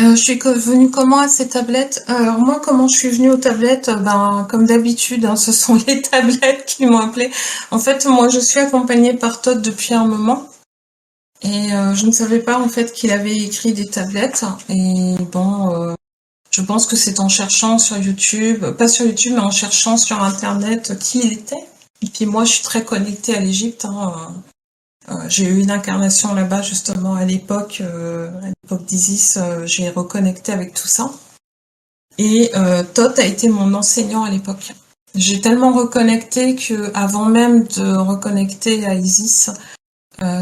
Je suis venue comment à ces tablettes? Alors moi, comment je suis venue aux tablettes? Ben, comme d'habitude, hein, ce sont les tablettes qui m'ont appelée. En fait, moi, je suis accompagnée par Todd depuis un moment. Et je ne savais pas en fait qu'il avait écrit des tablettes. Et bon, je pense que c'est en cherchant sur YouTube, pas sur YouTube, mais en cherchant sur Internet qui il était. Et puis moi, je suis très connectée à l'Égypte, hein. J'ai eu une incarnation là-bas justement à l'époque d'Isis. J'ai reconnecté avec tout ça. Et Thoth a été mon enseignant à l'époque. J'ai tellement reconnecté que avant même de reconnecter à Isis,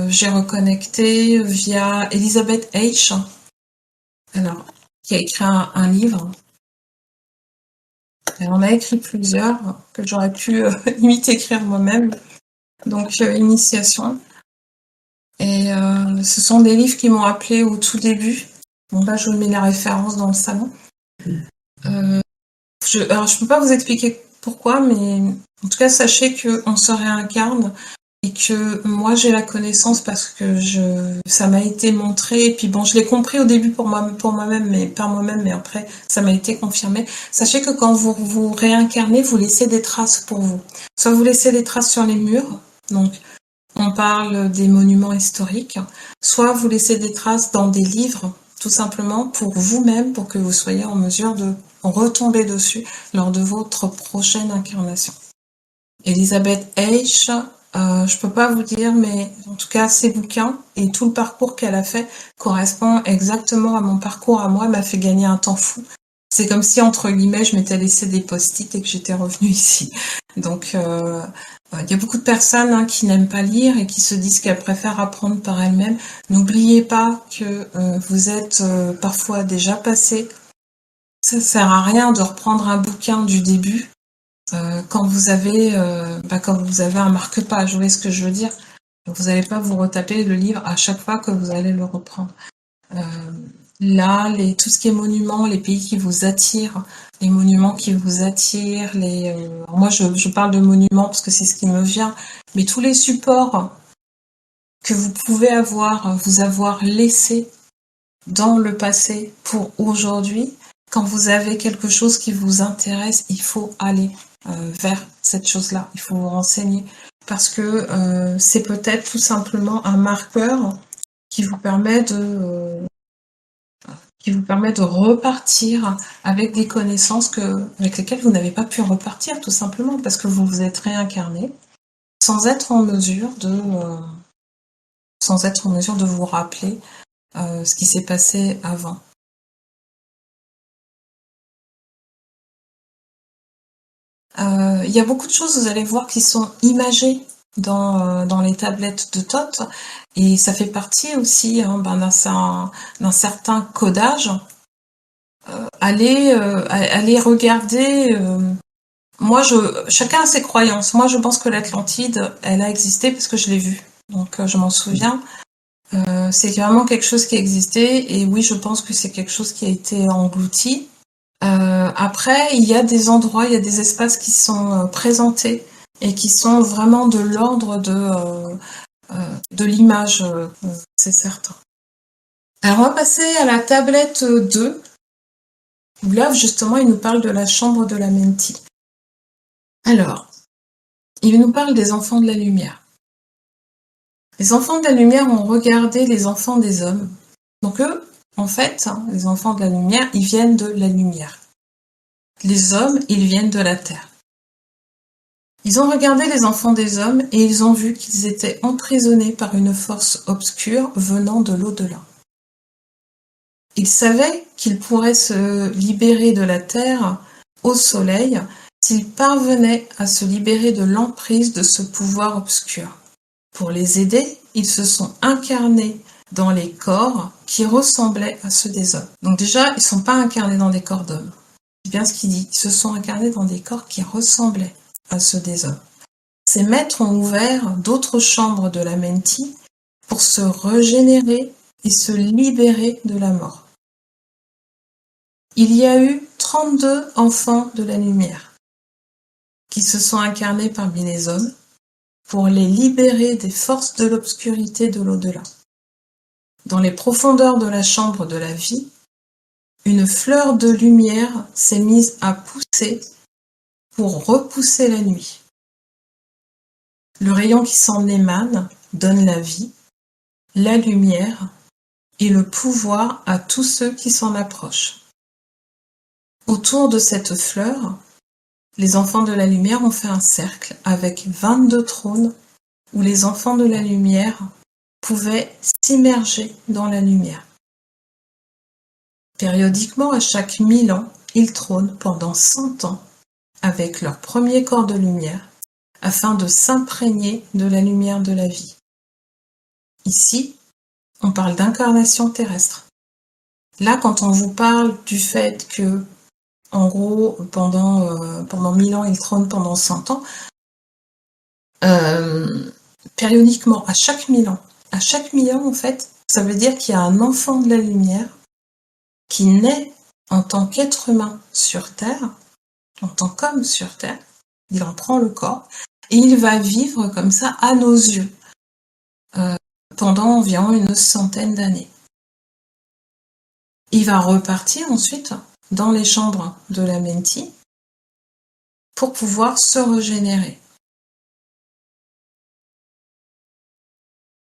j'ai reconnecté via Elizabeth H. Alors, qui a écrit un livre. Elle en a écrit plusieurs que j'aurais pu limite écrire moi-même. Donc, Initiation. Et ce sont des livres qui m'ont appelé au tout début. Bon, là, je mets la référence dans le salon. Alors, je peux pas vous expliquer pourquoi, mais en tout cas, sachez qu'on se réincarne et que moi, j'ai la connaissance parce que ça m'a été montré. Et puis bon, je l'ai compris au début pour moi-même, mais par moi-même, mais après, ça m'a été confirmé. Sachez que quand vous vous réincarnez, vous laissez des traces pour vous. Soit vous laissez des traces sur les murs, donc on parle des monuments historiques, soit vous laissez des traces dans des livres, tout simplement pour vous-même, pour que vous soyez en mesure de retomber dessus lors de votre prochaine incarnation. Elisabeth H., je peux pas vous dire, mais en tout cas, ses bouquins et tout le parcours qu'elle a fait correspond exactement à mon parcours à moi. Elle m'a fait gagner un temps fou. C'est comme si, entre guillemets, je m'étais laissé des post-it et que j'étais revenue ici. Donc, il y a beaucoup de personnes qui n'aiment pas lire et qui se disent qu'elles préfèrent apprendre par elles-mêmes. N'oubliez pas que vous êtes parfois déjà passé. Ça sert à rien de reprendre un bouquin du début quand vous avez un marque-page. Vous voyez ce que je veux dire? Vous n'allez pas vous retaper le livre à chaque fois que vous allez le reprendre. Là, tout ce qui est monuments, les pays qui vous attirent, les monuments qui vous attirent, moi je parle de monuments parce que c'est ce qui me vient, mais tous les supports que vous pouvez vous avoir laissé dans le passé pour aujourd'hui, quand vous avez quelque chose qui vous intéresse, il faut aller vers cette chose-là, il faut vous renseigner, parce que c'est peut-être tout simplement un marqueur qui vous permet de repartir avec des connaissances avec lesquelles vous n'avez pas pu repartir, tout simplement, parce que vous vous êtes réincarné sans être en mesure de vous rappeler ce qui s'est passé avant. Il y a beaucoup de choses, vous allez voir, qui sont imagées dans les tablettes de Thoth, et ça fait partie aussi d'un certain codage. Allez regarder. Chacun a ses croyances. Moi, je pense que l'Atlantide, elle a existé parce que je l'ai vue. Donc, je m'en souviens. C'est vraiment quelque chose qui a existé. Et oui, je pense que c'est quelque chose qui a été englouti. Après, il y a des endroits, il y a des espaces qui sont présentés et qui sont vraiment de l'ordre de l'image, c'est certain. Alors, on va passer à la tablette 2. Où là, justement, il nous parle de la chambre de la Menti. Alors, il nous parle des enfants de la lumière. Les enfants de la lumière ont regardé les enfants des hommes. Donc eux, en fait, les enfants de la lumière, ils viennent de la lumière. Les hommes, ils viennent de la terre. Ils ont regardé les enfants des hommes et ils ont vu qu'ils étaient emprisonnés par une force obscure venant de l'au-delà. Ils savaient qu'ils pourraient se libérer de la terre au soleil s'ils parvenaient à se libérer de l'emprise de ce pouvoir obscur. Pour les aider, ils se sont incarnés dans les corps qui ressemblaient à ceux des hommes. Donc déjà, ils ne sont pas incarnés dans des corps d'hommes. C'est bien ce qu'il dit. Ils se sont incarnés dans des corps qui ressemblaient à ceux des hommes. Ces maîtres ont ouvert d'autres chambres de la Menti pour se régénérer et se libérer de la mort. Il y a eu 32 enfants de la lumière qui se sont incarnés parmi les hommes pour les libérer des forces de l'obscurité de l'au-delà. Dans les profondeurs de la chambre de la vie, une fleur de lumière s'est mise à pousser pour repousser la nuit. Le rayon qui s'en émane donne la vie, la lumière et le pouvoir à tous ceux qui s'en approchent. Autour de cette fleur, les enfants de la lumière ont fait un cercle avec 22 trônes où les enfants de la lumière pouvaient s'immerger dans la lumière. Périodiquement, à chaque 1000 ans, ils trônent pendant 100 ans avec leur premier corps de lumière afin de s'imprégner de la lumière de la vie. Ici, on parle d'incarnation terrestre. Là, quand on vous parle du fait que, en gros, pendant 1000 ans, ils trônent pendant 100 ans, périodiquement, à chaque 1000 ans, en fait, ça veut dire qu'il y a un enfant de la lumière qui naît en tant qu'être humain sur Terre, en tant qu'homme sur Terre, il en prend le corps, et il va vivre comme ça à nos yeux, pendant environ une centaine d'années. Il va repartir ensuite dans les chambres de la Menti pour pouvoir se régénérer.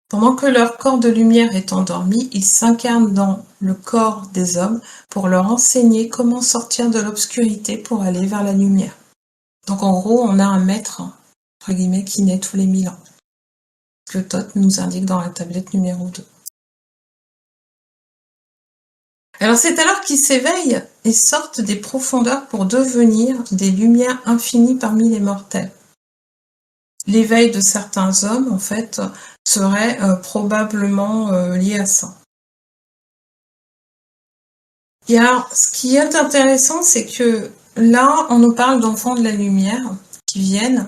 Pendant que leur corps de lumière est endormi, ils s'incarnent dans le corps des hommes pour leur enseigner comment sortir de l'obscurité pour aller vers la lumière. Donc en gros, on a un maître, entre guillemets, qui naît tous les 1000 ans. Ce que Thoth nous indique dans la tablette numéro 2. Alors c'est alors qu'ils s'éveillent et sortent des profondeurs pour devenir des lumières infinies parmi les mortels. L'éveil de certains hommes, en fait, serait probablement lié à ça. Et alors, ce qui est intéressant, c'est que là, on nous parle d'enfants de la lumière qui viennent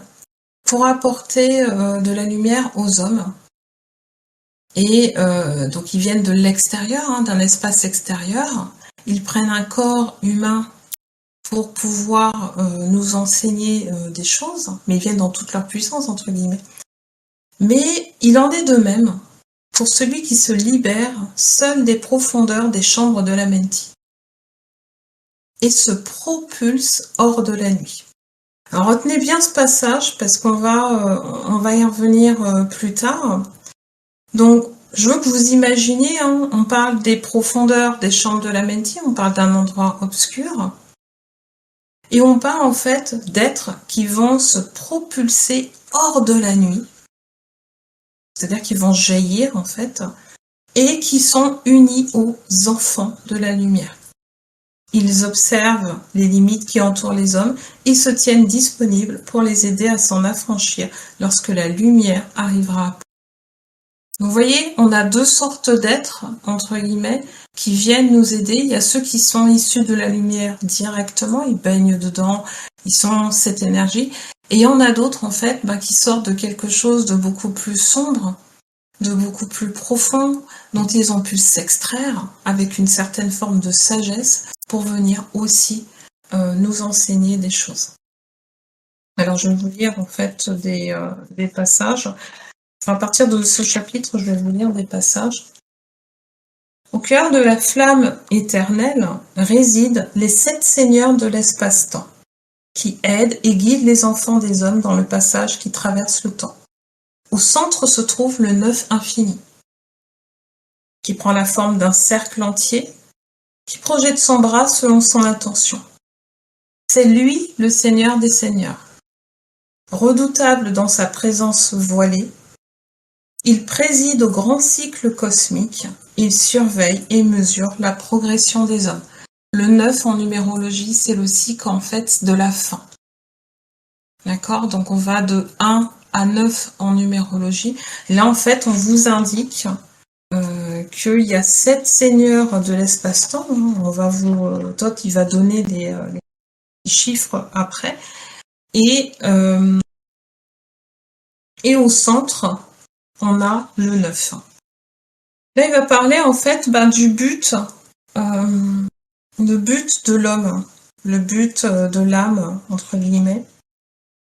pour apporter de la lumière aux hommes. Et donc ils viennent de l'extérieur, d'un espace extérieur. Ils prennent un corps humain pour pouvoir nous enseigner des choses, mais ils viennent dans toute leur puissance, entre guillemets. Mais il en est de même pour celui qui se libère seul des profondeurs des chambres de la Menti et se propulse hors de la nuit. Alors retenez bien ce passage parce qu'on va y revenir plus tard. Donc, je veux que vous imaginiez, on parle des profondeurs des chambres de la Menti, on parle d'un endroit obscur, et on parle en fait d'êtres qui vont se propulser hors de la nuit, c'est-à-dire qu'ils vont jaillir en fait, et qui sont unis aux enfants de la lumière. Ils observent les limites qui entourent les hommes et se tiennent disponibles pour les aider à s'en affranchir lorsque la lumière arrivera à peu. Vous voyez, on a deux sortes d'êtres, entre guillemets, qui viennent nous aider. Il y a ceux qui sont issus de la lumière directement, ils baignent dedans, ils sont cette énergie. Et il y en a d'autres, en fait, qui sortent de quelque chose de beaucoup plus sombre, de beaucoup plus profond, dont ils ont pu s'extraire avec une certaine forme de sagesse pour venir aussi nous enseigner des choses. Alors, je vais vous lire, en fait, des passages. À partir de ce chapitre, je vais vous lire des passages. Au cœur de la flamme éternelle résident les 7 seigneurs de l'espace-temps, qui aident et guident les enfants des hommes dans le passage qui traverse le temps. Au centre se trouve le Neuf infini, qui prend la forme d'un cercle entier, qui projette son bras selon son intention. C'est lui le Seigneur des seigneurs. Redoutable dans sa présence voilée, il préside au grand cycle cosmique, il surveille et mesure la progression des hommes. Le 9 en numérologie, c'est le cycle en fait de la fin. D'accord? Donc on va de 1 à 9 en numérologie. Et là en fait, on vous indique qu'il y a 7 seigneurs de l'espace-temps. On va Thoth, il va donner les chiffres après. Et au centre, on a le 9. Là, il va parler en fait du but, le but de l'homme, le but de l'âme, entre guillemets.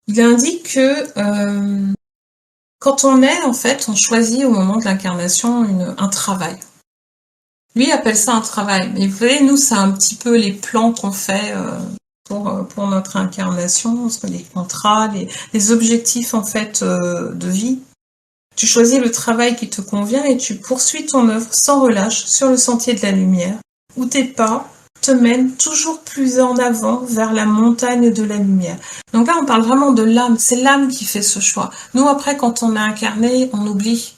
Il indique que quand on est, en fait, on choisit au moment de l'incarnation un travail. Lui, il appelle ça un travail. Mais vous voyez, nous, c'est un petit peu les plans qu'on fait pour notre incarnation, les contrats, les objectifs en fait de vie. Tu choisis le travail qui te convient et tu poursuis ton œuvre sans relâche sur le sentier de la lumière, où tes pas te mènent toujours plus en avant vers la montagne de la lumière. Donc là, on parle vraiment de l'âme. C'est l'âme qui fait ce choix. Nous, après, quand on est incarné, on oublie.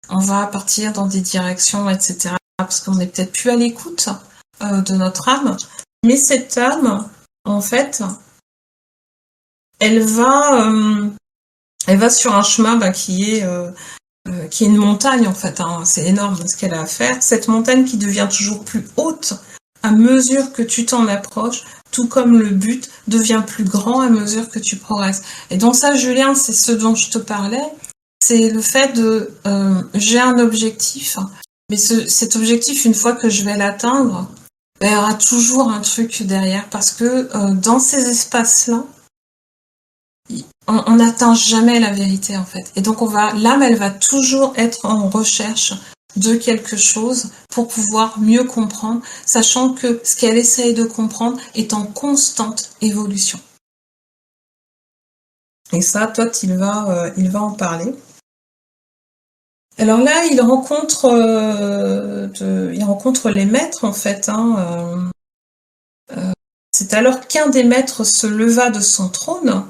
On va partir dans des directions, etc. Parce qu'on n'est peut-être plus à l'écoute de notre âme. Mais cette âme, en fait, elle va sur un chemin qui est une montagne, en fait. Hein. C'est énorme ce qu'elle a à faire. Cette montagne qui devient toujours plus haute à mesure que tu t'en approches, tout comme le but devient plus grand à mesure que tu progresses. Et donc ça, Julien, c'est ce dont je te parlais. C'est le fait de j'ai un objectif, mais cet objectif, une fois que je vais l'atteindre, il y aura toujours un truc derrière, parce que dans ces espaces-là, on n'atteint jamais la vérité en fait. Et donc l'âme, elle va toujours être en recherche de quelque chose pour pouvoir mieux comprendre, sachant que ce qu'elle essaye de comprendre est en constante évolution. Et ça, Thoth, il va en parler. Alors là, il rencontre les maîtres en fait. C'est alors qu'un des maîtres se leva de son trône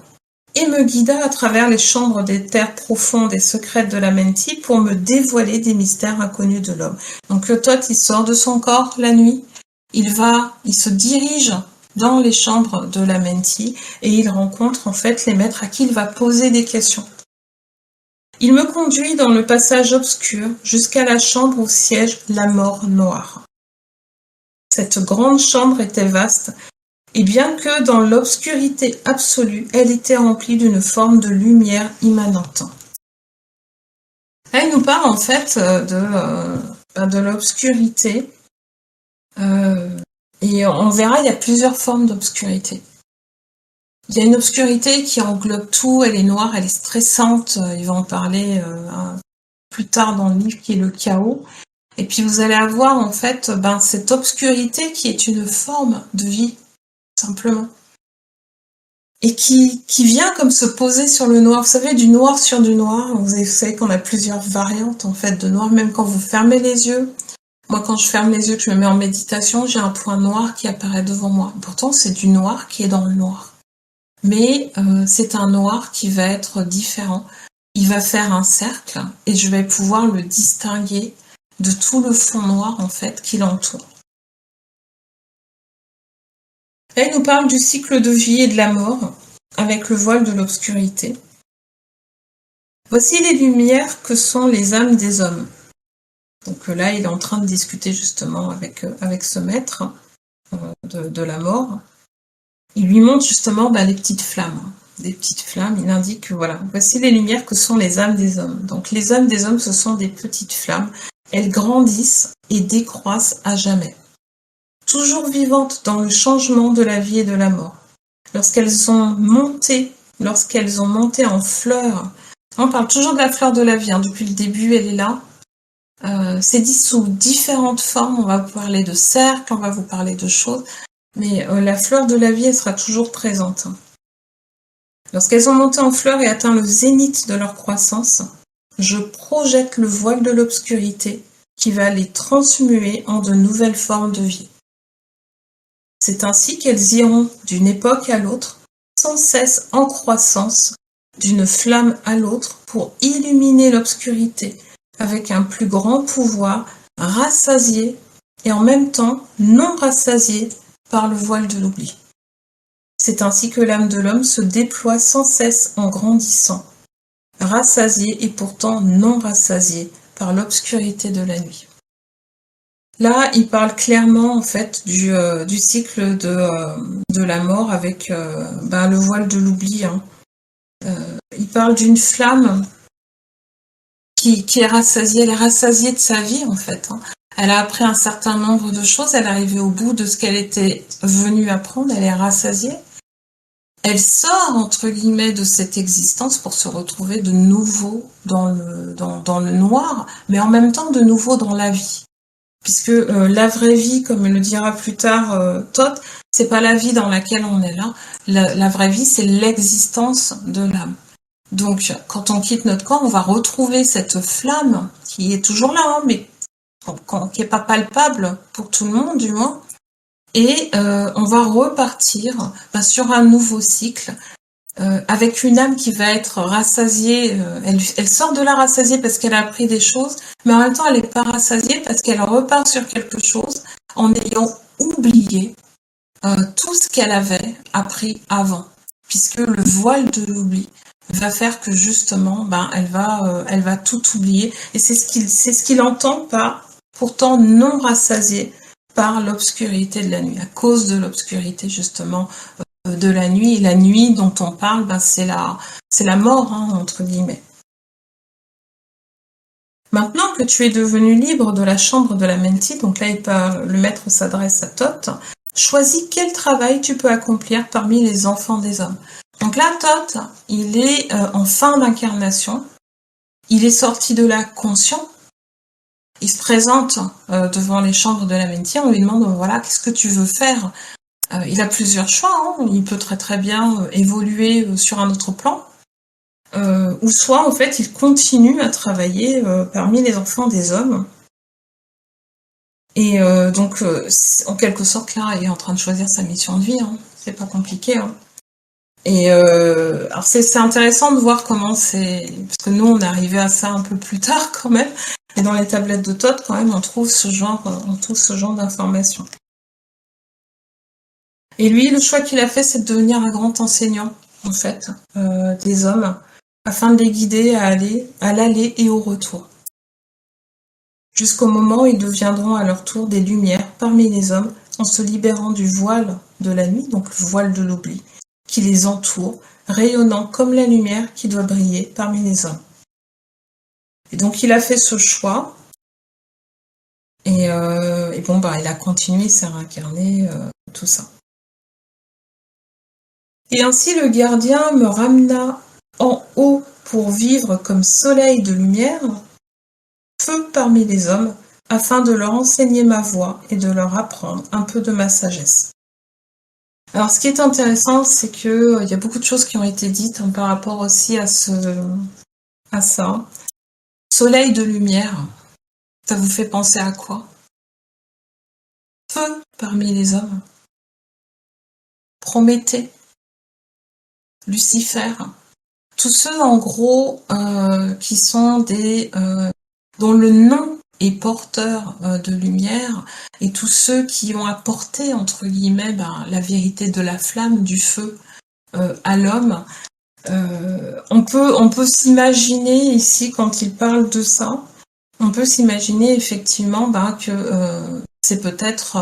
et me guida à travers les chambres des terres profondes et secrètes de la Menti pour me dévoiler des mystères inconnus de l'homme. Donc Thoth, il sort de son corps la nuit, il se dirige dans les chambres de la Menti et il rencontre en fait les maîtres à qui il va poser des questions. Il me conduit dans le passage obscur jusqu'à la chambre où siège la mort noire. Cette grande chambre était vaste, et bien que dans l'obscurité absolue, elle était remplie d'une forme de lumière immanente. Là, il nous parle en fait de l'obscurité, et on verra, il y a plusieurs formes d'obscurité. Il y a une obscurité qui englobe tout, elle est noire, elle est stressante, il va en parler plus tard dans le livre, qui est le chaos. Et puis vous allez avoir en fait cette obscurité qui est une forme de vie, simplement. Et qui vient comme se poser sur le noir. Vous savez, du noir sur du noir, vous savez qu'on a plusieurs variantes en fait de noir, même quand vous fermez les yeux. Moi, quand je ferme les yeux, que je me mets en méditation, j'ai un point noir qui apparaît devant moi. Pourtant, c'est du noir qui est dans le noir. Mais c'est un noir qui va être différent. Il va faire un cercle et je vais pouvoir le distinguer de tout le fond noir en fait qui l'entoure. Là, il nous parle du cycle de vie et de la mort avec le voile de l'obscurité. Voici les lumières que sont les âmes des hommes. Donc là, il est en train de discuter justement avec ce maître de la mort. Il lui montre justement les petites flammes. Des petites flammes, il indique que voilà, voici les lumières que sont les âmes des hommes. Donc les âmes des hommes, ce sont des petites flammes. Elles grandissent et décroissent à jamais. Toujours vivantes dans le changement de la vie et de la mort. Lorsqu'elles ont monté en fleurs, on parle toujours de la fleur de la vie, depuis le début elle est là. C'est dit sous différentes formes, on va vous parler de cercles, on va vous parler de choses. Mais la fleur de la vie, elle sera toujours présente. Lorsqu'elles ont monté en fleurs et atteint le zénith de leur croissance, je projette le voile de l'obscurité qui va les transmuer en de nouvelles formes de vie. C'est ainsi qu'elles iront d'une époque à l'autre, sans cesse en croissance, d'une flamme à l'autre, pour illuminer l'obscurité avec un plus grand pouvoir, rassasié et en même temps non rassasié par le voile de l'oubli. C'est ainsi que l'âme de l'homme se déploie sans cesse en grandissant, rassasiée et pourtant non rassasiée par l'obscurité de la nuit. Là, il parle clairement en fait du cycle de la mort avec le voile de l'oubli. Il parle d'une flamme qui est rassasiée, elle est rassasiée de sa vie en fait. Elle a appris un certain nombre de choses, elle est arrivée au bout de ce qu'elle était venue apprendre, elle est rassasiée. Elle sort, entre guillemets, de cette existence pour se retrouver de nouveau dans le noir, mais en même temps de nouveau dans la vie. puisque la vraie vie, comme le dira plus tard Thoth, c'est pas la vie dans laquelle on est là. La vraie vie, c'est l'existence de l'âme. Donc, quand on quitte notre corps, on va retrouver cette flamme qui est toujours là, hein, mais qui est pas palpable pour tout le monde, du moins. Et on va repartir sur un nouveau cycle avec une âme qui va être rassasiée. Elle sort de là rassasiée parce qu'elle a appris des choses, mais en même temps, elle n'est pas rassasiée parce qu'elle repart sur quelque chose en ayant oublié tout ce qu'elle avait appris avant, puisque le voile de l'oubli va faire que justement, elle va tout oublier. Et c'est ce qu'il entend par pourtant non rassasié par l'obscurité de la nuit, à cause de l'obscurité justement de la nuit. Et la nuit dont on parle, c'est la mort, hein, entre guillemets. Maintenant que tu es devenu libre de la chambre de la Menti, donc là le maître s'adresse à Thoth, choisis quel travail tu peux accomplir parmi les enfants des hommes. Donc là, Thoth, il est en fin d'incarnation, il est sorti de là conscient, il se présente devant les chambres de la Menti, on lui demande, voilà, qu'est-ce que tu veux faire? Il a plusieurs choix, hein. Il peut très très bien évoluer sur un autre plan, ou soit en fait il continue à travailler parmi les enfants des hommes. Et donc en quelque sorte là il est en train de choisir sa mission de vie, hein. C'est pas compliqué, hein. Et alors c'est intéressant de voir comment parce que nous on est arrivé à ça un peu plus tard quand même, et dans les tablettes de Thoth quand même on trouve ce genre d'informations. Et lui, le choix qu'il a fait, c'est de devenir un grand enseignant, en fait, des hommes, afin de les guider à l'aller et au retour. Jusqu'au moment où ils deviendront à leur tour des lumières parmi les hommes, en se libérant du voile de la nuit, donc le voile de l'oubli, qui les entoure, rayonnant comme la lumière qui doit briller parmi les hommes. Et donc il a fait ce choix, et bon, il a continué, il s'est réincarné, tout ça. Et ainsi le gardien me ramena en haut pour vivre comme soleil de lumière, feu parmi les hommes, afin de leur enseigner ma voie et de leur apprendre un peu de ma sagesse. Alors ce qui est intéressant, c'est que y a beaucoup de choses qui ont été dites par rapport aussi à ça. Soleil de lumière, ça vous fait penser à quoi? Feu parmi les hommes. Prométhée. Lucifer, tous ceux en gros qui sont dont le nom est porteur de lumière, et tous ceux qui ont apporté entre guillemets la vérité de la flamme, du feu à l'homme. On peut s'imaginer ici, quand il parle de ça, on peut s'imaginer effectivement que c'est peut-être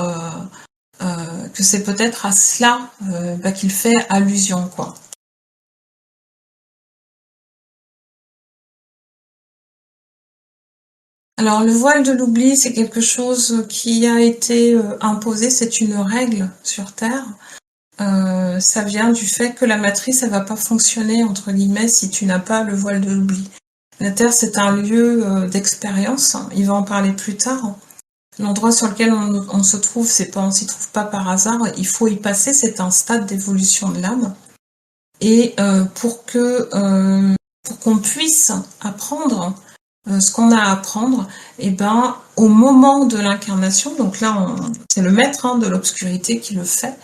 à cela qu'il fait allusion, quoi. Alors le voile de l'oubli, c'est quelque chose qui a été imposé, c'est une règle sur Terre. Ça vient du fait que la matrice, elle va pas fonctionner, entre guillemets, si tu n'as pas le voile de l'oubli. La Terre, c'est un lieu d'expérience, il va en parler plus tard. L'endroit sur lequel on se trouve, on s'y trouve pas par hasard, il faut y passer, c'est un stade d'évolution de l'âme. Et pour qu'on puisse apprendre ce qu'on a à apprendre, au moment de l'incarnation, donc là c'est le maître de l'obscurité qui le fait,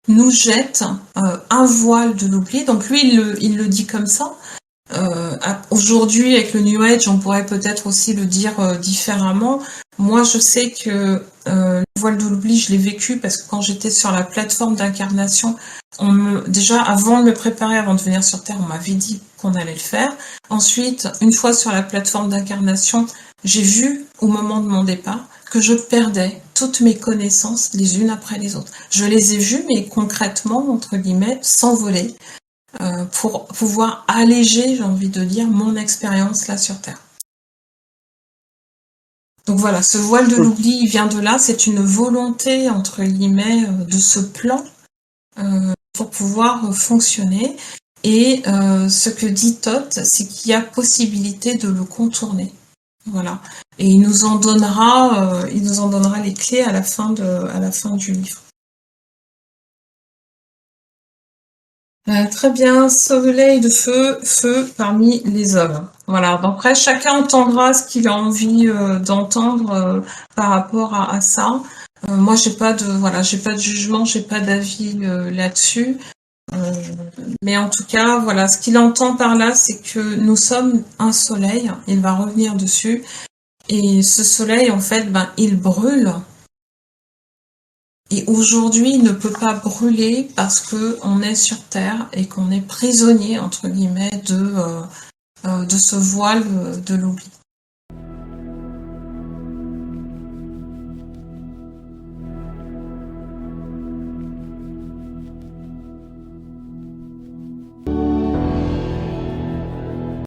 nous jette un voile de l'oubli. Donc lui il le dit comme ça. Aujourd'hui avec le New Age, on pourrait peut-être aussi le dire différemment. Moi je sais que le voile de l'oubli, je l'ai vécu parce que quand j'étais sur la plateforme d'incarnation, déjà avant de me préparer, avant de venir sur Terre, on m'avait dit qu'on allait le faire. Ensuite, une fois sur la plateforme d'incarnation, j'ai vu au moment de mon départ que je perdais toutes mes connaissances les unes après les autres. Je les ai vues, mais concrètement, entre guillemets, s'envoler pour pouvoir alléger, j'ai envie de dire, mon expérience là sur Terre. Donc voilà, ce voile de l'oubli, il vient de là, c'est une volonté, entre guillemets, de ce plan pour pouvoir fonctionner. Et ce que dit Thoth, c'est qu'il y a possibilité de le contourner. Voilà. Et il nous en donnera les clés à la fin du livre. Très bien, soleil de feu, feu parmi les hommes. Voilà. Donc après, chacun entendra ce qu'il a envie d'entendre par rapport à ça. Moi, j'ai pas de jugement, j'ai pas d'avis là-dessus. Euh, mais en tout cas, voilà, ce qu'il entend par là, c'est que nous sommes un soleil. Il va revenir dessus. Et ce soleil, en fait, ben, il brûle. Et aujourd'hui, il ne peut pas brûler parce que on est sur Terre et qu'on est prisonnier, entre guillemets, de ce voile de l'oubli.